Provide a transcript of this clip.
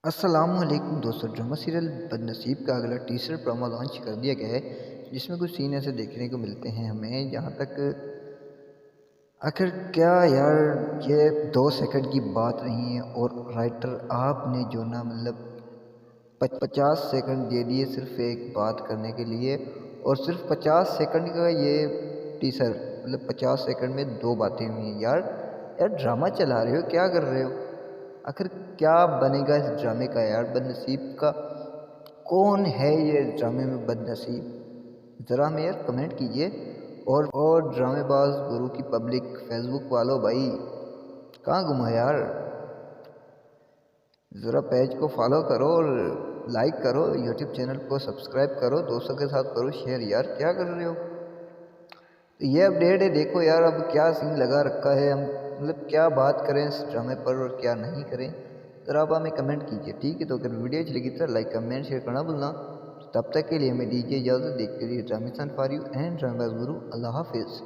السلام علیکم دوستو، ڈرامہ سیریل بدنصیب کا اگلا ٹیسر پرومو لانچ کر دیا گیا ہے، جس میں کچھ سین ایسے دیکھنے کو ملتے ہیں ہمیں جہاں تک آخر کیا یار یہ 2 سیکنڈ کی بات نہیں ہے اور رائٹر آپ نے جو نا مطلب 50 سیکنڈ دے دیے صرف ایک بات کرنے کے لیے، اور صرف 50 سیکنڈ کا یہ ٹیسر مطلب 50 سیکنڈ میں 2 باتیں ہوئی ہیں۔ یار ڈرامہ چلا رہے ہو، کیا کر رہے ہو؟ آخر کیا بنے گا اس ڈرامے کا یار؟ بد نصیب کا کون ہے یہ ڈرامے میں بد نصیب؟ ذرا ہمیں یار کمنٹ کیجئے، اور ڈرامے باز گرو کی پبلک فیس بک والو بھائی کہاں گم ہے یار؟ ذرا پیج کو فالو کرو اور لائک کرو، یوٹیوب چینل کو سبسکرائب کرو، دوستوں کے ساتھ کرو شیئر۔ یار کیا کر رہے ہو؟ تو یہ اپڈیٹ ہے، دیکھو یار اب کیا سین لگا رکھا ہے، ہم مطلب کیا بات کریں اس ڈرامے پر اور کیا نہیں کریں، ذرا آپ ہمیں کمنٹ کیجئے، ٹھیک ہے؟ تو اگر ویڈیو اچھی لگی تو لائک کمنٹ شیئر کرنا بھولنا۔ تب تک کے لیے ہمیں دیجیے اجازت، دیکھتے رہیے ڈرامے سن فار یو اینڈ ڈرامہ گرو۔ اللہ حافظ۔